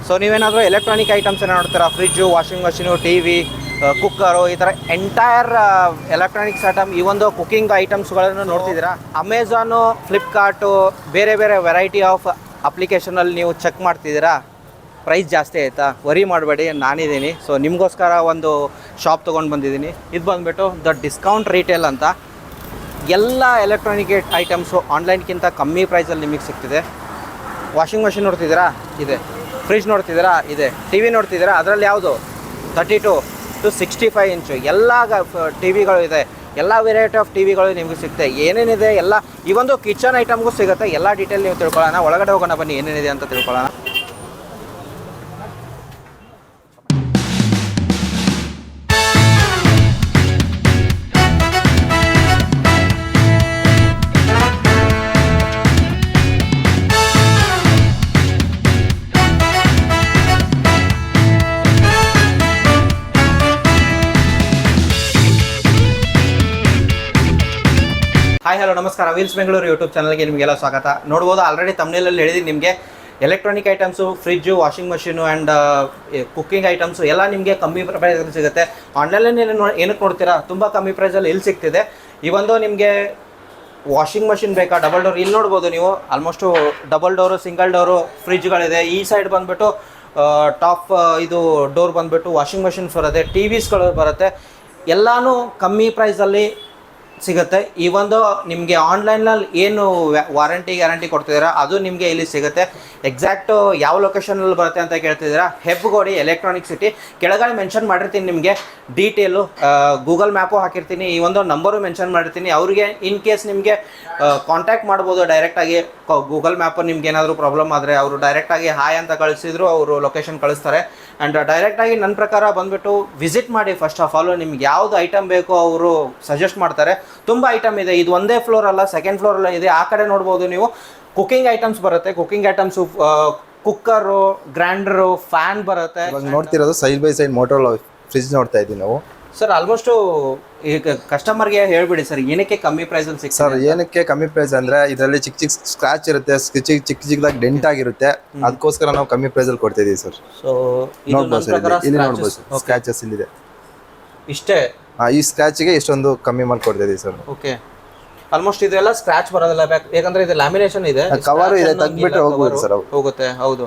So ನೀವೇನಾದರೂ electronic items ಏನೋ ನೋಡ್ತೀರಾ, fridge, washing machine, T V, cooker, ಈ ಥರ ಎಂಟೈರ್ ಎಲೆಕ್ಟ್ರಾನಿಕ್ಸ್ ಐಟಮ್, ಈ ಒಂದು ಕುಕ್ಕಿಂಗ್ ಐಟಮ್ಸ್ಗಳನ್ನು ನೋಡ್ತಿದ್ದೀರಾ. ಅಮೆಝಾನು, ಫ್ಲಿಪ್ಕಾರ್ಟು, ಬೇರೆ ಬೇರೆ ವೆರೈಟಿ ಆಫ್ ಅಪ್ಲಿಕೇಶನಲ್ಲಿ ನೀವು ಚೆಕ್ ಮಾಡ್ತಿದ್ದೀರಾ, ಪ್ರೈಸ್ ಜಾಸ್ತಿ ಆಯಿತಾ, ವರಿ ಮಾಡಬೇಡಿ, ನಾನಿದ್ದೀನಿ. ಸೊ ನಿಮಗೋಸ್ಕರ ಒಂದು ಶಾಪ್ ತೊಗೊಂಡು ಬಂದಿದ್ದೀನಿ. ಇದು ಬಂದುಬಿಟ್ಟು ದ ಡಿಸ್ಕೌಂಟ್ ರಿಟೇಲ್ ಅಂತ. ಎಲ್ಲ ಎಲೆಕ್ಟ್ರಾನಿಕ್ ಐಟಮ್ಸು ಆನ್ಲೈನ್ಗಿಂತ ಕಮ್ಮಿ ಪ್ರೈಸಲ್ಲಿ ನಿಮಗೆ ಸಿಗ್ತಿದೆ. ವಾಷಿಂಗ್ ಮಷಿನ್ ನೋಡ್ತಿದ್ದೀರಾ, ಇದೆ. ಫ್ರಿಜ್ ನೋಡ್ತಿದ್ದೀರಾ, ಇದೆ. ಟಿ ವಿ ನೋಡ್ತಿದ್ದೀರಾ, ಅದರಲ್ಲಿ ಯಾವುದು 32 to 65 ಇಂಚು ಎಲ್ಲ ಟಿ ವಿಗಳು ಇದೆ. ಎಲ್ಲ ವೆರೈಟಿ ಆಫ್ ಟಿ ವಿಗಳು ನಿಮಗೆ ಸಿಗುತ್ತೆ. ಏನೇನಿದೆ ಎಲ್ಲ, ಈ ಒಂದು ಕಿಚನ್ ಐಟಮ್ಗೂ ಸಿಗುತ್ತೆ. ಎಲ್ಲ ಡೀಟೇಲ್ ನೀವು ತಿಳ್ಕೊಳ್ಳೋಣ. ಒಳಗಡೆ ಹೋಗೋಣ ಬನ್ನಿ, ಏನೇನಿದೆ ಅಂತ ತಿಳ್ಕೊಳ್ಳೋಣ. ಹಾಯ್ ಹಲೋ ನಮಸ್ಕಾರ, ವೀಲ್ಸ್ ಬೆಂಗಳೂರು ಯೂಟ್ಯೂಬ್ ಚಾನಲ್ಗೆ ನಿಮಗೆಲ್ಲ ಸ್ವಾಗತ. ನೋಡ್ಬೋದು, ಆಲ್ರೆಡಿ ತಮ್ನೇಲಲ್ಲಿ ಹೇಳಿದ್ದೀನಿ ನಿಮಗೆ, electronic items, fridge, washing machine and cooking items ಎಲ್ಲ ನಿಮಗೆ ಕಮ್ಮಿ ಪ್ರೈಸಲ್ಲಿ ಸಿಗುತ್ತೆ. ಆನ್ಲೈನಲ್ಲಿ ಏನಕ್ಕೆ ನೋಡ್ತೀರಾ, ತುಂಬ ಕಮ್ಮಿ ಪ್ರೈಸಲ್ಲಿ ಎಲ್ಲಿ ಸಿಗ್ತಿದೆ. ಈ ಒಂದು ನಿಮಗೆ ವಾಷಿಂಗ್ ಮಷಿನ್ ಬೇಕಾ, ಡಬಲ್ ಡೋರ್, ಇಲ್ಲಿ ನೋಡ್ಬೋದು ನೀವು, almost double door, single door ಫ್ರಿಜ್ಗಳಿದೆ. ಈ ಸೈಡ್ ಬಂದುಬಿಟ್ಟು ಟಾಪ್ ಇದು ಡೋರ್ ಬಂದುಬಿಟ್ಟು ವಾಷಿಂಗ್ ಮಷಿನ್ಸ್ ಬರುತ್ತೆ, ಟಿ ವಿಸ್ಗಳು ಬರುತ್ತೆ. ಎಲ್ಲನೂ ಕಮ್ಮಿ ಪ್ರೈಸಲ್ಲಿ ಸಿಗುತ್ತೆ. ಈ ಒಂದು ನಿಮಗೆ ಆನ್ಲೈನಲ್ಲಿ ಏನು ವಾರಂಟಿ ಗ್ಯಾರಂಟಿ ಕೊಡ್ತಿದ್ದೀರಾ ಅದು ನಿಮಗೆ ಇಲ್ಲಿ ಸಿಗುತ್ತೆ. ಎಕ್ಸಾಕ್ಟು ಯಾವ ಲೊಕೇಶನಲ್ಲಿ ಬರುತ್ತೆ ಅಂತ ಕೇಳ್ತಿದ್ದೀರಾ, ಹೆಬ್ಬಗೋಡಿ ಎಲೆಕ್ಟ್ರಾನಿಕ್ ಸಿಟಿ. ಕೆಳಗಡೆ ಮೆನ್ಷನ್ ಮಾಡಿರ್ತೀನಿ ನಿಮಗೆ ಡೀಟೇಲು, ಗೂಗಲ್ ಮ್ಯಾಪು ಹಾಕಿರ್ತೀನಿ, ಈ ಒಂದು ನಂಬರು ಮೆನ್ಷನ್ ಮಾಡಿರ್ತೀನಿ. ಅವರಿಗೆ ಇನ್ ಕೇಸ್ ನಿಮಗೆ ಕಾಂಟ್ಯಾಕ್ಟ್ ಮಾಡ್ಬೋದು ಡೈರೆಕ್ಟಾಗಿ. ಗೂಗಲ್ ಮ್ಯಾಪು ನಿಮ್ಗೆ ಏನಾದರೂ ಪ್ರಾಬ್ಲಮ್ ಆದರೆ ಅವರು ಡೈರೆಕ್ಟಾಗಿ ಹಾಯ್ ಅಂತ ಕಳಿಸಿದ್ರು ಅವರು ಲೊಕೇಶನ್ ಕಳಿಸ್ತಾರೆ. ಆ್ಯಂಡ್ ಡೈರೆಕ್ಟಾಗಿ ನನ್ನ ಪ್ರಕಾರ ಬಂದುಬಿಟ್ಟು ವಿಸಿಟ್ ಮಾಡಿ. ಫಸ್ಟ್ ಆಫ್ ಆಲು ನಿಮ್ಗೆ ಯಾವುದು ಐಟಮ್ ಬೇಕೋ ಅವರು ಸಜೆಸ್ಟ್ ಮಾಡ್ತಾರೆ. ತುಂಬ ಐಟಮ್ ಇದೆ, ಇದು ಒಂದೇ ಫ್ಲೋರ್ ಅಲ್ಲ, ಸೆಕೆಂಡ್ ಫ್ಲೋರಲ್ಲ ಇದೆ. ಆ ಕಡೆ ನೋಡ್ಬೋದು ನೀವು, ಕುಕ್ಕಿಂಗ್ ಐಟಮ್ಸ್ ಬರುತ್ತೆ. Cooking items, cooker, grinder, fan ಬರುತ್ತೆ. ನೋಡ್ತಿರೋದು side by side motor fridge ನೋಡ್ತಾ ಇದ್ದೀವಿ ನಾವು. ಸರ್ ಆಲ್ಮೋಸ್ಟು ಈಗ ಕಸ್ಟಮರ್ಗೆ ಹೇಳ್ಬಿಡಿ ಸರ್, ಏನಕ್ಕೆ ಕಮ್ಮಿ ಪ್ರೈಸಲ್ಲಿ ಸಿಗ್ತದೆ? ಸರ್ ಏನಕ್ಕೆ ಕಮ್ಮಿ ಪ್ರೈಸ್ ಅಂದ್ರೆ ಇದರಲ್ಲಿ ಚಿಕ್ಕ ಚಿಕ್ಕ ಸ್ಕ್ರಾಚ್ ಇರುತ್ತೆ, ಚಿಕ್ಕ ಚಿಕ್ಕದಾಗಿ ಡೆಂಟ್ ಆಗಿರುತ್ತೆ, ಅದಕ್ಕೋಸ್ಕರ ನಾವು ಕಮ್ಮಿ ಪ್ರೈಸಲ್ಲಿ ಕೊಡ್ತಾ ಇದೀವಿ ಸರ್. ಸೊ ನೋಡ್ಬೋದು ಸರ್, ಇಲ್ಲಿ ನೋಡ್ಬೋದು ಸ್ಕ್ರಾಚಸ್ ಇಲ್ಲಿದೆ ಇಷ್ಟೇ. ಈ ಸ್ಕ್ರಾಚ್ಗೆ ಇಷ್ಟೊಂದು ಕಮ್ಮಿ ಮಾಡಿ ಕೊಡ್ತಾ ಇದೀವಿ ಸರ್. ಓಕೆ, ಆಲ್ಮೋಸ್ಟ್ ಇದೆಲ್ಲ ಸ್ಕ್ರಾಚ್ ಬರೋದಿಲ್ಲ, ಯಾಕಂದ್ರೆ ಇದು ಲ್ಯಾಮಿನೇಷನ್ ಇದೆ, ಕವರ್ ಇದೆ, ತೆಗ್ಬಿಟ್ರೆ ಹೋಗ್ಬೋದು ಸರ್. ಹೋಗುತ್ತೆ, ಹೌದು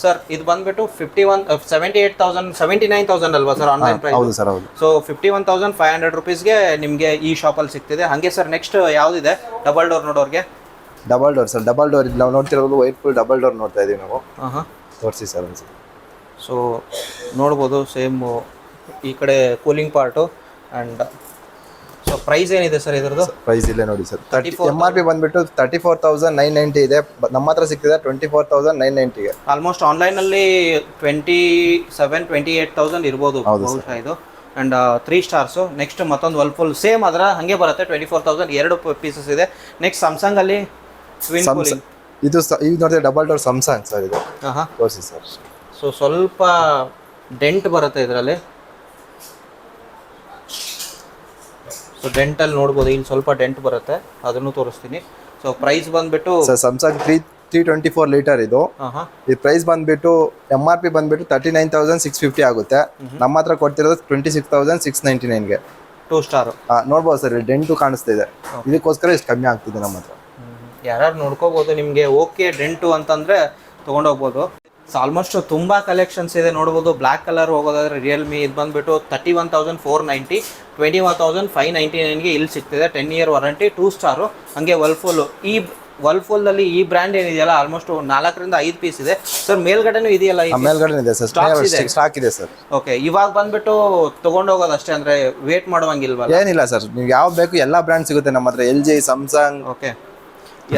ಸರ್. ಇದು ಬಂದ್ಬಿಟ್ಟು 79,000 ಅಲ್ವಾ ಸರ್ ಆನ್ಲೈನ್ ಪ್ರೈಸ್? ಹೌದು ಸರ್, ಹೌದು. ಸೊ 51,500 ರೂಪೀಸ್ಗೆ ನಿಮಗೆ ಈ ಶಾಪಲ್ಲಿ ಸಿಗ್ತಿದೆ. ಹಾಗೆ ಸರ್ ನೆಕ್ಸ್ಟ್ ಯಾವುದಿದೆ ಡಬಲ್ ಡೋರ್ ನೋಡೋರಿಗೆ? Double door sir, double door ನಾವು ನೋಡ್ತಿರೋದು ವೈಟ್ ಫುಲ್ ಡಬಲ್ ಡೋರ್ ನೋಡ್ತಾ ಇದೀವಿ ನಾವು. ತೋರಿಸಿ ಸರ್ ಅನ್ಸಿ. ಸೊ ನೋಡ್ಬೋದು, ಸೇಮ್ ಈ ಕಡೆ cooling part. And so price ಏನಿದೆ ಸರ್ ಇದರದ್ದು? ಪ್ರೈಸ್ ಇಲ್ಲೇ ನೋಡಿ ಸರ್, MRP ಬಂದ್ಬಿಟ್ಟು 34,990 ಇದೆ. ನಮ್ಮ ಹತ್ರ ಸಿಗ್ತಿದೆ 24,990ಗೆ. ಆಲ್ಮೋಸ್ಟ್ ಆನ್ಲೈನಲ್ಲಿ 27,000-28,000 ಇರ್ಬೋದು ಬಹುಶಃ ಇದು. And 3 stars. ನೆಕ್ಸ್ಟ್ ಮತ್ತೊಂದು ವರ್ಲ್ಫುಲ್ ಸೇಮ್ ಅದರ ಹಾಗೆ ಬರುತ್ತೆ, 24,000 2 ಪೀಸಸ್ ಇದೆ. ನೆಕ್ಸ್ಟ್ ಸ್ಯಾಮ್ಸಂಗಲ್ಲಿ ಟ್ವಿನ್ ಕೂಲಿಂಗ್, ಇದು ಈಗ ನೋಡಿದ್ರೆ ಡಬಲ್ ಡೋರ್ ಸ್ಯಾಮ್ಸಂಗ್ ಸರ್ ಇದು. ತೋರಿಸಿ ಸರ್. ಸೊ ಸ್ವಲ್ಪ ಡೆಂಟ್ ಬರುತ್ತೆ ಇದರಲ್ಲಿ. ಸೊ ಡೆಂಟಲ್ಲಿ ನೋಡ್ಬೋದು, ಇಲ್ಲಿ ಸ್ವಲ್ಪ ಡೆಂಟ್ ಬರುತ್ತೆ, ಅದನ್ನು ತೋರಿಸ್ತೀನಿ. ಸೊ ಪ್ರೈಸ್ ಬಂದ್ಬಿಟ್ಟು ಸರ್ ಸ್ಯಾಮ್ಸಂಗ್ 324 ಲೀಟರ್ ಇದು. ಈ ಪ್ರೈಸ್ ಬಂದ್ಬಿಟ್ಟು MRP ಬಂದ್ಬಿಟ್ಟು 39,650 ಆಗುತ್ತೆ. ನಮ್ಮ ಹತ್ರ ಕೊಡ್ತಿರೋದು 26,699ಗೆ. 2 ಸ್ಟಾರ್. ನೋಡ್ಬೋದು ಸರ್, ಇಲ್ಲಿ ಡೆಂಟು ಕಾಣಿಸ್ತಾ ಇದೆ, ಇದಕ್ಕೋಸ್ಕರ ಇಷ್ಟು ಕಮ್ಮಿ ಆಗ್ತಿದೆ ನಮ್ಮ ಹತ್ರ. ಯಾರು ನೋಡ್ಕೋಬೋದು, ನಿಮಗೆ ಓಕೆ ಡೆಂಟು ಅಂತಂದರೆ ತೊಗೊಂಡೋಗ್ಬೋದು. ಸೊ ಆಲ್ಮೋಸ್ಟ್ ತುಂಬ ಕಲೆಕ್ಷನ್ಸ್ ಇದೆ ನೋಡ್ಬೋದು. ಬ್ಲ್ಯಾಕ್ ಕಲರ್ ಹೋಗೋದಾದ್ರೆ ರಿಯಲ್ಮಿ, ಇದು ಬಂದುಬಿಟ್ಟು 31,490, 21,599ಗೆ ಇಲ್ಲಿ ಸಿಗ್ತಿದೆ. 10 ಇಯರ್ ವಾರಂಟಿ, 2 ಸ್ಟಾರು. ಹಾಗೆ ವರ್ಲ್ಫೂಲು, ಈ ವರ್ಲ್ಫೂಲ್ನಲ್ಲಿ ಈ ಬ್ರ್ಯಾಂಡ್ ಏನಿದೆಯಲ್ಲ ಆಲ್ಮೋಸ್ಟ್ 4 to 5 ಪೀಸ್ ಇದೆ ಸರ್. ಮೇಲ್ಗಡೆನೂ ಇದೆಯಲ್ಲ? ಮೇಲ್ಗಡೆ ಇದೆ ಸರ್, ಸ್ಟಾಕ್ ಇದೆ ಸರ್. ಓಕೆ, ಇವಾಗ ಬಂದ್ಬಿಟ್ಟು ತೊಗೊಂಡೋಗೋದು ಅಷ್ಟೇ, ಅಂದರೆ ವೇಟ್ ಮಾಡುವಂಗಿಲ್ವಲ್ಲ? ಏನಿಲ್ಲ ಸರ್, ನೀವು ಯಾವ್ದು ಬೇಕು ಎಲ್ಲ ಬ್ರ್ಯಾಂಡ್ ಸಿಗುತ್ತೆ ನಮ್ಮ ಹತ್ರ. LG, Samsung, okay,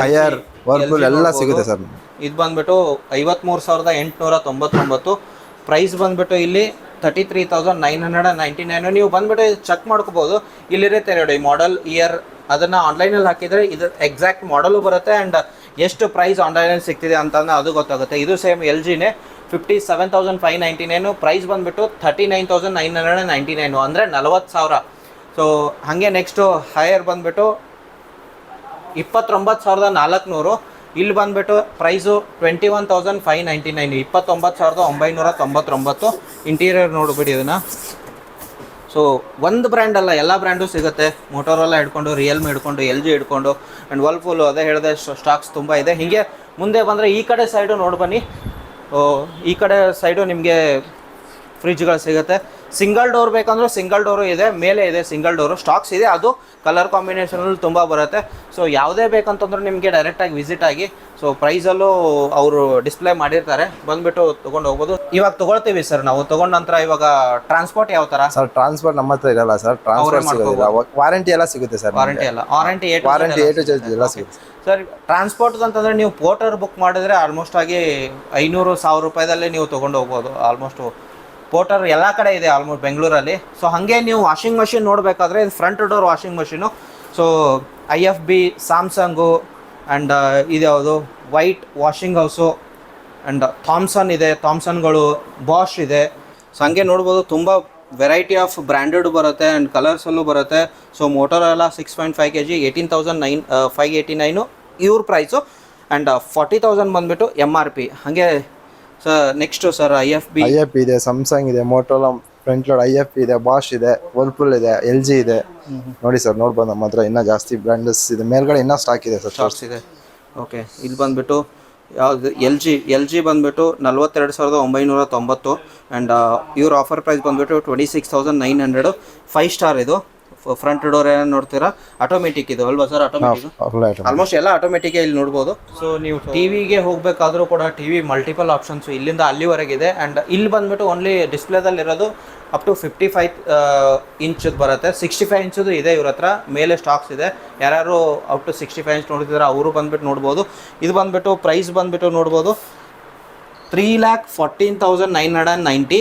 higher, Whirlpool ಎಲ್ಲ ಸಿಗುತ್ತೆ ಸರ್. ಇದು ಬಂದ್ಬಿಟ್ಟು 53,899. ಪ್ರೈಸ್ ಬಂದ್ಬಿಟ್ಟು ಇಲ್ಲಿ 33,999. ನೀವು ಬಂದ್ಬಿಟ್ಟು ಚೆಕ್ ಮಾಡ್ಕೋಬೋದು, ಇಲ್ಲಿರುತ್ತೆ ನೋಡಿ ಮಾಡೆಲ್, ಇಯರ್. ಅದನ್ನು ಆನ್ಲೈನಲ್ಲಿ ಹಾಕಿದರೆ ಇದು ಎಕ್ಸಾಕ್ಟ್ ಮಾಡಲು ಬರುತ್ತೆ. ಆ್ಯಂಡ್ ಎಷ್ಟು ಪ್ರೈಸ್ ಆನ್ಲೈನಲ್ಲಿ ಸಿಗ್ತಿದೆ ಅಂತಂದ್ರೆ ಅದು ಗೊತ್ತಾಗುತ್ತೆ. ಇದು ಸೇಮ್ LGನೇ, 57,599. ಪ್ರೈಸ್ ಬಂದುಬಿಟ್ಟು 39,999, ಅಂದರೆ 40,000. ಸೊ ಹಾಗೆ ನೆಕ್ಸ್ಟು ಹೈಯರ್ ಬಂದುಬಿಟ್ಟು 29,400. ಇಲ್ಲಿ ಬಂದುಬಿಟ್ಟು ಪ್ರೈಸು 21,599, 29,999. ಇಂಟೀರಿಯರ್ ನೋಡಿಬಿಡಿ ಇದನ್ನು. ಸೊ ಒಂದು ಬ್ರ್ಯಾಂಡ್ ಅಲ್ಲ, ಎಲ್ಲ ಬ್ರ್ಯಾಂಡು ಸಿಗುತ್ತೆ. ಮೋಟೋರೋಲಾ ಹಿಡ್ಕೊಂಡು, ರಿಯಲ್ಮಿ ಹಿಡ್ಕೊಂಡು, LG ಹಿಡ್ಕೊಂಡು, ಆ್ಯಂಡ್ ವರ್ಲ್ಪೂಲ್ ಅದೇ ಹೇಳಿದೆ ಸ್ಟಾಕ್ಸ್ ತುಂಬ ಇದೆ. ಹೀಗೆ ಮುಂದೆ ಬಂದರೆ ಈ ಕಡೆ ಸೈಡು ನೋಡಿ ಬನ್ನಿ. ಈ ಕಡೆ ಸೈಡು ನಿಮಗೆ ಫ್ರಿಜ್ಗಳು ಸಿಗುತ್ತೆ. ಸಿಂಗಲ್ ಡೋರ್ ಬೇಕಂದ್ರೆ ಸಿಂಗಲ್ ಡೋರು ಇದೆ, ಮೇಲೆ ಇದೆ ಸಿಂಗಲ್ ಡೋರು ಸ್ಟಾಕ್ಸ್ ಇದೆ. ಅದು ಕಲರ್ ಕಾಂಬಿನೇಷನಲ್ಲಿ ತುಂಬ ಬರುತ್ತೆ. ಸೊ ಯಾವುದೇ ಬೇಕಂತಂದ್ರೆ ನಿಮಗೆ ಡೈರೆಕ್ಟಾಗಿ ವಿಸಿಟ್ ಆಗಿ, ಸೊ ಪ್ರೈಸಲ್ಲೂ ಅವರು ಡಿಸ್ಪ್ಲೇ ಮಾಡಿರ್ತಾರೆ, ಬಂದುಬಿಟ್ಟು ತೊಗೊಂಡು ಹೋಗ್ಬೋದು. ಇವಾಗ ತೊಗೊಳ್ತೀವಿ ಸರ್ ನಾವು, ತೊಗೊಂಡ ನಂತರ ಇವಾಗ ಟ್ರಾನ್ಸ್ಪೋರ್ಟ್ ಯಾವ ಥರ ಸರ್? ಟ್ರಾನ್ಸ್ಪೋರ್ಟ್ ನಮ್ಮ ಹತ್ರ ಇರಲ್ಲ ಸರ್, ಟ್ರಾನ್ಸ್ಪೋರ್ಟ್ ಸಿಗೋದಿಲ್ಲ. ವಾರಂಟಿ ಎಲ್ಲ ಸಿಗುತ್ತೆ ಸರ್. ವಾರಂಟಿ ಎಲ್ಲ, ವಾರಂಟಿ A to Z ಎಲ್ಲ ಸಿಗುತ್ತೆ ಸರ್. ಟ್ರಾನ್ಸ್ಪೋರ್ಟ್ ಅಂತಂದರೆ ನೀವು ಪೋರ್ಟರ್ ಬುಕ್ ಮಾಡಿದ್ರೆ ಆಲ್ಮೋಸ್ಟ್ ಆಗಿ 500-1000 ರೂಪಾಯಿದಲ್ಲೇ ನೀವು ತೊಗೊಂಡು ಹೋಗ್ಬೋದು. ಆಲ್ಮೋಸ್ಟು ಪೋರ್ಟರ್ ಎಲ್ಲ ಕಡೆ ಇದೆ ಆಲ್ಮೋಸ್ಟ್ ಬೆಂಗಳೂರಲ್ಲಿ. ಸೊ ಹಾಗೆ ನೀವು ವಾಷಿಂಗ್ ಮಷಿನ್ ನೋಡಬೇಕಾದ್ರೆ ಇದು front door washing machine. So IFB, Samsung, and ಇದು ಯಾವುದು white washing house, and Thomson ಇದೆ, ಥಾಮ್ಸನ್ಗಳು, ಬಾಷ್ ಇದೆ. ಸೊ ಹಂಗೆ ನೋಡ್ಬೋದು ತುಂಬ ವೆರೈಟಿ ಆಫ್ ಬ್ರ್ಯಾಂಡೆಡ್ ಬರುತ್ತೆ ಆ್ಯಂಡ್ ಕಲರ್ಸಲ್ಲೂ ಬರುತ್ತೆ. ಸೊ ಮೋಟೋರೋಲಾ 6.5 kg 18,589 ಇವ್ರ ಪ್ರೈಸು, ಆ್ಯಂಡ್ 40,000 ಬಂದುಬಿಟ್ಟು MRP. ಹಾಗೆ ಸರ್ ನೆಕ್ಸ್ಟು ಸರ್ IFB ಇದೆ, ಸ್ಯಾಮ್ಸಂಗ್ ಇದೆ, ಮೋಟೋರೋಲಾ ಫ್ರಂಟ್ ಲೋಡ್ IFB ಇದೆ, ಬಾಷ್ ಇದೆ, ವರ್ಲ್ಪೂಲ್ ಇದೆ, LG ಇದೆ. ನೋಡಿ ಸರ್, ನೋಡ್ಬೋದು ನಮ್ಮ ಹತ್ರ ಇನ್ನೂ ಜಾಸ್ತಿ ಬ್ರ್ಯಾಂಡಸ್ ಇದೆ. ಮೇಲ್ಗಡೆ ಇನ್ನೂ ಸ್ಟಾಕ್ ಇದೆ ಸರ್, ಸ್ಟಾಕ್ಸ್ ಇದೆ. ಓಕೆ, ಇಲ್ಲಿ ಬಂದುಬಿಟ್ಟು ಯಾವುದು LG ಬಂದುಬಿಟ್ಟು 42,990, ಆ್ಯಂಡ್ ಇವ್ರ ಆಫರ್ ಪ್ರೈಸ್ ಬಂದುಬಿಟ್ಟು 26,900. 5 ಸ್ಟಾರ್ ಇದು. ಫ್ರಂಟ್ ಡೋರ್ ಏನೋ ನೋಡ್ತೀರಾ, ಆಟೋಮೆಟಿಕ್ ಇದು ಅಲ್ವಾ ಸರ್? ಆಟೋಮೆಟಿಕ್ ಆಲ್ಮೋಸ್ಟ್ ಎಲ್ಲ ಆಟೋಮೆಟಿಕ್ ಇಲ್ಲಿ ನೋಡ್ಬೋದು. ಸೊ ನೀವು ಟಿವಿಗೆ ಹೋಗಬೇಕಾದ್ರೂ ಕೂಡ ಟಿವಿ ಮಲ್ಟಿಪಲ್ ಆಪ್ಷನ್ಸು ಇಲ್ಲಿಂದ ಅಲ್ಲಿವರೆಗಿದೆ. ಆ್ಯಂಡ್ ಇಲ್ಲಿ ಬಂದುಬಿಟ್ಟು ಓನ್ಲಿ ಡಿಸ್ಪ್ಲೇದಲ್ಲಿ ಇರೋದು ಅಪ್ ಟು 55 ಇಂಚದು ಬರುತ್ತೆ. 65 ಇಂಚದು ಇದೆ ಇವ್ರ ಹತ್ರ, ಮೇಲೆ ಸ್ಟಾಕ್ಸ್ ಇದೆ. ಯಾರು ಅಪ್ ಟು 65 ಇಂಚ್ ನೋಡ್ತಿದ್ದಾರೆ ಅವರು ಬಂದುಬಿಟ್ಟು ನೋಡ್ಬೋದು. ಇದು ಬಂದುಬಿಟ್ಟು ಪ್ರೈಸ್ ಬಂದುಬಿಟ್ಟು ನೋಡ್ಬೋದು 3,14,990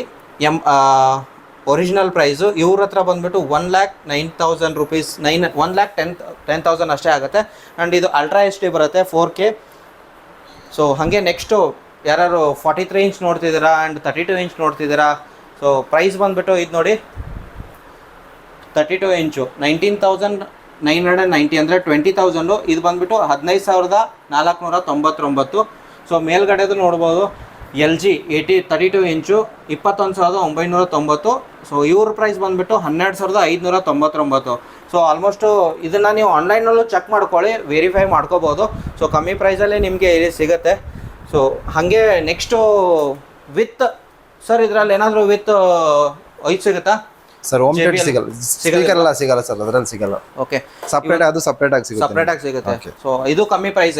ಒರಿಜಿನಲ್ ಪ್ರೈಸು. ಇವ್ರ ಹತ್ರ ಬಂದುಬಿಟ್ಟು 1,09,000 ರೂಪೀಸ್, 1,10,000 ಅಷ್ಟೇ ಆಗುತ್ತೆ. ಆ್ಯಂಡ್ ಇದು ಅಲ್ಟ್ರಾ HD ಬರುತ್ತೆ 4K. ಸೊ ಹಾಗೆ ನೆಕ್ಸ್ಟು ಯಾರು 43 ಇಂಚ್ ನೋಡ್ತಿದ್ದೀರಾ ಆ್ಯಂಡ್ 32 ಇಂಚ್ ನೋಡ್ತಿದ್ದೀರಾ, ಸೊ ಪ್ರೈಸ್ ಬಂದುಬಿಟ್ಟು ಇದು ನೋಡಿ 32 ಇಂಚು 19,990 ಅಂದರೆ 20,000. ಇದು ಬಂದುಬಿಟ್ಟು 15,499. ಸೊ ಮೇಲ್ಗಡೆದು ನೋಡ್ಬೋದು LG 32 ಇಂಚು 21,990. ಸೊ ಇವ್ರ ಪ್ರೈಸ್ ಬಂದುಬಿಟ್ಟು 12,599. ಸೊ ಆಲ್ಮೋಸ್ಟು ಇದನ್ನು ನೀವು ಆನ್ಲೈನಲ್ಲೂ ಚೆಕ್ ಮಾಡ್ಕೊಳ್ಳಿ, ವೆರಿಫೈ ಮಾಡ್ಕೋಬೋದು. ಸೊ ಕಮ್ಮಿ ಪ್ರೈಸಲ್ಲೇ ನಿಮಗೆ ಇಲ್ಲಿ ಸಿಗುತ್ತೆ. ಸೊ ಹಾಗೆ ನೆಕ್ಸ್ಟು ವಿತ್ ಸರ್, ಇದರಲ್ಲಿ ಏನಾದರೂ ವಿತ್ ಇದು ಸಿಗುತ್ತಾ ಸರ್? ಹೋಮ್ ಥಿಯೇಟರ್ ಸಿಗಲ್ಲ ಸರ್, ಅದರಲ್ಲಿ ಸಿಗಲ್ಲ. ಓಕೆ, ಸಪ್ರೇಟ್ ಆಗಿ ಸಿಗುತ್ತೆ. ಸೊ ಇದು ಕಮ್ಮಿ ಪ್ರೈಸ್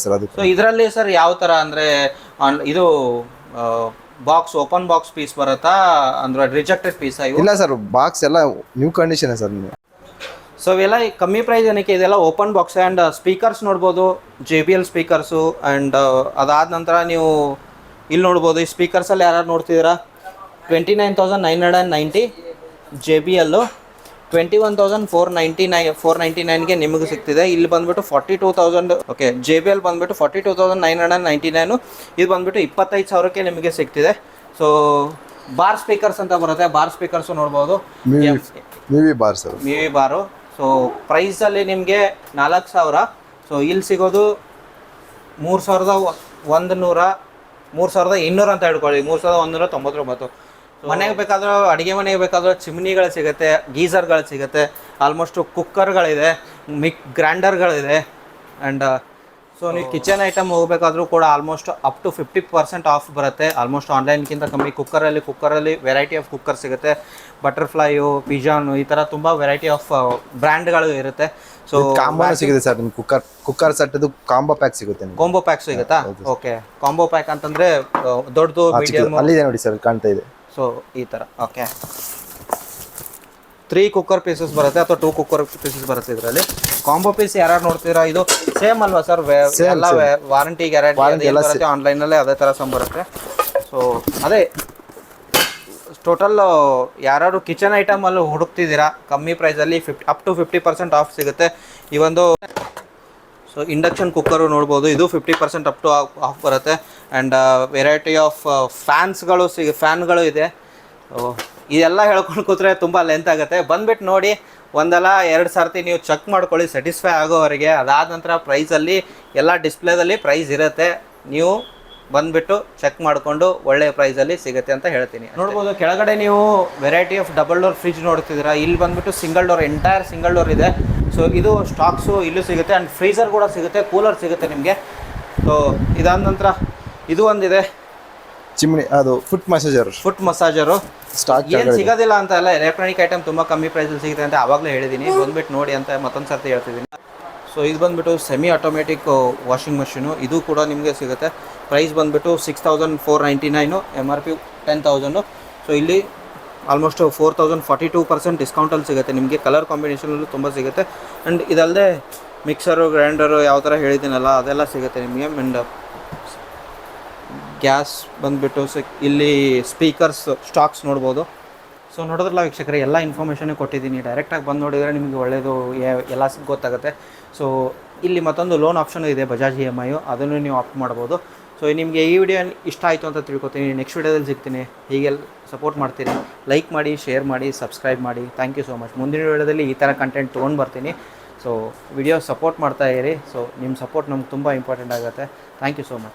ಸರ್ ಅದು. ಸೊ ಇದರಲ್ಲಿ ಸರ್ ಯಾವ ಥರ ಅಂದರೆ ಇದು ಬಾಕ್ಸ್ ಓಪನ್ ಬಾಕ್ಸ್ ಪೀಸ್ ಬರುತ್ತಾ ಅಂದ್ರೆ ರಿಜೆಕ್ಟೆಡ್ ಪೀಸ್? ಇಲ್ಲ ಸರ್, ಬಾಕ್ಸ್ ಎಲ್ಲ ನ್ಯೂ ಕಂಡೀಷನ್ ಸರ್. ಸೊ ಇವೆಲ್ಲ ಕಮ್ಮಿ ಪ್ರೈಸ್ ಏನಕ್ಕೆ, ಇದೆಲ್ಲ ಓಪನ್ ಬಾಕ್ಸ್. ಆ್ಯಂಡ್ ಸ್ಪೀಕರ್ಸ್ ನೋಡ್ಬೋದು, JBL ಸ್ಪೀಕರ್ಸು. ಆ್ಯಂಡ್ ಅದಾದ ನಂತರ ನೀವು ಇಲ್ಲಿ ನೋಡ್ಬೋದು, ಈ ಸ್ಪೀಕರ್ಸಲ್ಲಿ ಯಾರು ನೋಡ್ತಿದ್ದೀರಾ 29,990 JBL, 21,499ಗೆ ನಿಮಗೆ ಸಿಗ್ತಿದೆ. ಇಲ್ಲಿ ಬಂದುಬಿಟ್ಟು 42,000. ಓಕೆ, JBL ಬಂದುಬಿಟ್ಟು 42,999. ಇದು ಬಂದುಬಿಟ್ಟು 25,000ಕ್ಕೆ ನಿಮಗೆ ಸಿಗ್ತಿದೆ. ಸೊ ಬಾರ್ ಸ್ಪೀಕರ್ಸ್ ಅಂತ ಬರುತ್ತೆ, ಬಾರ್ ಸ್ಪೀಕರ್ಸು ನೋಡ್ಬೋದು, ಮಿವಿ ಬಾರ್ ಸರ್, ಮಿವಿ ಬಾರು. ಸೊ ಪ್ರೈಸಲ್ಲಿ ನಿಮಗೆ 4,000. ಸೊ ಇಲ್ಲಿ ಸಿಗೋದು 3,200 ಅಂತ ಹೇಳ್ಕೊಳ್ಳಿ, 3,199. ಮನೆಗೆ ಬೇಕಾದರೂ, ಅಡುಗೆ ಮನೆಗೆ ಬೇಕಾದರೂ ಚಿಮ್ನಿಗಳು ಸಿಗುತ್ತೆ, ಗೀಸರ್ಗಳು ಸಿಗುತ್ತೆ, ಆಲ್ಮೋಸ್ಟು ಕುಕ್ಕರ್ಗಳಿದೆ, ಗ್ರೈಂಡರ್ಗಳಿದೆ. ಆ್ಯಂಡ್ ಸೊ ನೀವು ಕಿಚನ್ ಐಟಮ್ ಹೋಗಬೇಕಾದ್ರೂ ಕೂಡ ಆಲ್ಮೋಸ್ಟ್ ಅಪ್ ಟು 50% ಆಫ್ ಬರುತ್ತೆ. ಆಲ್ಮೋಸ್ಟ್ ಆನ್ಲೈನ್ಗಿಂತ ಕಮ್ಮಿ. ಕುಕ್ಕರಲ್ಲಿ ವೆರೈಟಿ ಆಫ್ ಕುಕ್ಕರ್ ಸಿಗುತ್ತೆ, ಬಟರ್ಫ್ಲೈಯು, ಪಿಜಾನು, ಈ ಥರ ತುಂಬ ವೆರೈಟಿ ಆಫ್ ಬ್ರ್ಯಾಂಡ್ಗಳು ಇರುತ್ತೆ. ಸೊ ಕಾಂಬೋ ಸಿಗುತ್ತೆ ಸರ್, ನಿಮ್ಗೆ ಕುಕ್ಕರ್ ಸೆಟ್ದು ಕಾಂಬೋ ಪ್ಯಾಕ್ ಸಿಗುತ್ತೆ. ಕಾಂಬೋ ಪ್ಯಾಕ್ ಸಿಗುತ್ತಾ? ಓಕೆ, ಕಾಂಬೋ ಪ್ಯಾಕ್ ಅಂತಂದರೆ ದೊಡ್ಡದು, ಮೀಡಿಯಮ್, ಅಲ್ಲಿದೆ ನೋಡಿ ಸರ್, ಕಾಣ್ತಾ ಇದೆ. ಸೊ ಈ ಥರ. ಓಕೆ, 3 ಕುಕ್ಕರ್ ಪೀಸಸ್ ಬರುತ್ತೆ ಅಥವಾ 2 ಕುಕ್ಕರ್ ಪೀಸಸ್ ಬರುತ್ತೆ ಇದರಲ್ಲಿ. ಕಾಂಬೋ ಪೀಸ್ ಯಾರು ನೋಡ್ತೀರಾ, ಇದು ಸೇಮ್ ಅಲ್ವಾ ಸರ್? ಎಲ್ಲ ವಾರಂಟಿ ಗ್ಯಾರಂಟಿ ಬರುತ್ತೆ, ಆನ್ಲೈನಲ್ಲೇ ಅದೇ ಥರ ಬರುತ್ತೆ. ಸೊ ಅದೇ ಟೋಟಲ್ ಯಾರು ಕಿಚನ್ ಐಟಮಲ್ಲಿ ಹುಡುಕ್ತಿದ್ದೀರಾ ಕಮ್ಮಿ ಪ್ರೈಸಲ್ಲಿ ಅಪ್ ಟು 50% ಆಫ್ ಸಿಗುತ್ತೆ. ಈ ಒಂದು ಸೊ ಇಂಡಕ್ಷನ್ ಕುಕ್ಕರು ನೋಡ್ಬೋದು, ಇದು 50% ಅಪ್ ಟು ಆಫ್ ಬರುತ್ತೆ. ಆ್ಯಂಡ್ ವೆರೈಟಿ ಆಫ್ ಫ್ಯಾನ್ಗಳು ಫ್ಯಾನ್ಗಳು ಇದೆ. ಇದೆಲ್ಲ ಹೇಳ್ಕೊಂಡು ಕೂತ್ರೆ ತುಂಬ ಲೆಂತ್ ಆಗುತ್ತೆ. ಬಂದ್ಬಿಟ್ಟು ನೋಡಿ, ಒಂದಲ್ಲ ಎರಡು ಸರ್ತಿ ನೀವು ಚೆಕ್ ಮಾಡ್ಕೊಳ್ಳಿ ಸ್ಯಾಟಿಸ್ಫೈ ಆಗೋವರೆಗೆ. ಅದಾದ ನಂತರ ಪ್ರೈಸಲ್ಲಿ ಎಲ್ಲ ಡಿಸ್ಪ್ಲೇದಲ್ಲಿ ಪ್ರೈಸ್ ಇರುತ್ತೆ, ನೀವು ಬಂದುಬಿಟ್ಟು ಚೆಕ್ ಮಾಡಿಕೊಂಡು ಒಳ್ಳೆಯ ಪ್ರೈಸಲ್ಲಿ ಸಿಗುತ್ತೆ ಅಂತ ಹೇಳ್ತೀನಿ. ನೋಡ್ಬೋದು ಕೆಳಗಡೆ ನೀವು variety of double door fridge ನೋಡ್ತಿದ್ದೀರಾ. ಇಲ್ಲಿ ಬಂದುಬಿಟ್ಟು single door, entire single door ಇದೆ. ಸೊ ಇದು ಸ್ಟಾಕ್ಸು ಇಲ್ಲೂ ಸಿಗುತ್ತೆ, ಆ್ಯಂಡ್ ಫ್ರೀಸರ್ ಕೂಡ ಸಿಗುತ್ತೆ, ಕೂಲರ್ ಸಿಗುತ್ತೆ ನಿಮಗೆ. ಸೊ ಇದಾದ ನಂತರ ಇದು ಒಂದಿದೆ ಚಿಮ್ನಿ, ಅದು ಫುಟ್ ಮಸಾಜರು ಸ್ಟಾಕ್ ಏನು ಸಿಗೋದಿಲ್ಲ ಅಂತ ಅಲ್ಲ, ಎಲೆಕ್ಟ್ರಾನಿಕ್ ಐಟಮ್ ತುಂಬ ಕಮ್ಮಿ ಪ್ರೈಸಲ್ಲಿ ಸಿಗುತ್ತೆ ಅಂತ ಆವಾಗಲೇ ಹೇಳಿದ್ದೀನಿ. ಬಂದುಬಿಟ್ಟು ನೋಡಿ ಅಂತ ಮತ್ತೊಂದು ಸರ್ತಿ ಹೇಳ್ತಿದ್ದೀನಿ. ಸೊ ಇದು ಬಂದುಬಿಟ್ಟು ಸೆಮಿ ಆಟೋಮೆಟಿಕ್ ವಾಷಿಂಗ್ ಮಷೀನು, ಇದು ಕೂಡ ನಿಮಗೆ ಸಿಗುತ್ತೆ. ಪ್ರೈಸ್ ಬಂದುಬಿಟ್ಟು 6499, MRP 10,000. ಸೊ ಇಲ್ಲಿ ಆಲ್ಮೋಸ್ಟ್ 4042% ಡಿಸ್ಕೌಂಟಲ್ಲಿ ಸಿಗುತ್ತೆ ನಿಮಗೆ. ಕಲರ್ ಕಾಂಬಿನೇಷನಲ್ಲೂ ತುಂಬ ಸಿಗುತ್ತೆ. ಆ್ಯಂಡ್ ಇದಲ್ಲದೆ ಮಿಕ್ಸರು, ಗ್ರೈಂಡರು ಯಾವ ಥರ ಹೇಳಿದ್ದೀನಲ್ಲ ಅದೆಲ್ಲ ಸಿಗುತ್ತೆ ನಿಮಗೆ. ಆ್ಯಂಡ್ ಗ್ಯಾಸ್ ಬಂದುಬಿಟ್ಟು ಇಲ್ಲಿ ಸ್ಪೀಕರ್ಸ್ ಸ್ಟಾಕ್ಸ್ ನೋಡ್ಬೋದು. ಸೊ ನೋಡಿದ್ರಲ್ಲ ವೀಕ್ಷಕರೇ, ಎಲ್ಲ ಇನ್ಫಾರ್ಮೇಷನ್ ಕೊಟ್ಟಿದ್ದೀನಿ. ಡೈರೆಕ್ಟಾಗಿ ಬಂದು ನೋಡಿದರೆ ನಿಮಗೆ ಒಳ್ಳೆಯದು ಎಲ್ಲ ಗೊತ್ತಾಗುತ್ತೆ. ಸೊ ಇಲ್ಲಿ ಮತ್ತೊಂದು ಲೋನ್ ಆಪ್ಷನ್ ಇದೆ, ಬಜಾಜ್ EMI, ಅದನ್ನು ನೀವು ಆಪ್ಟ್ ಮಾಡ್ಬೋದು. ಸೊ ನಿಮಗೆ ಈ ವಿಡಿಯೋ ಇಷ್ಟ ಆಯಿತು ಅಂತ ತಿಳ್ಕೊತೀನಿ. ನೆಕ್ಸ್ಟ್ ವಿಡಿಯೋದಲ್ಲಿ ಸಿಗ್ತೀನಿ. ಹೀಗೆ ಸಪೋರ್ಟ್ ಮಾಡ್ತೀನಿ. ಲೈಕ್ ಮಾಡಿ, ಶೇರ್ ಮಾಡಿ, ಸಬ್ಸ್ಕ್ರೈಬ್ ಮಾಡಿ. Thank you so much. ಮುಂದಿನ ವಿಡಿಯೋದಲ್ಲಿ ಈ ಥರ ಕಂಟೆಂಟ್ ತೊಗೊಂಡು ಬರ್ತೀನಿ. ಸೊ ವಿಡಿಯೋ ಸಪೋರ್ಟ್ ಮಾಡ್ತಾ ಇರಿ. ಸೊ ನಿಮ್ಮ ಸಪೋರ್ಟ್ ನಮ್ಗೆ ತುಂಬ ಇಂಪಾರ್ಟೆಂಟ್ ಆಗುತ್ತೆ. Thank you so much.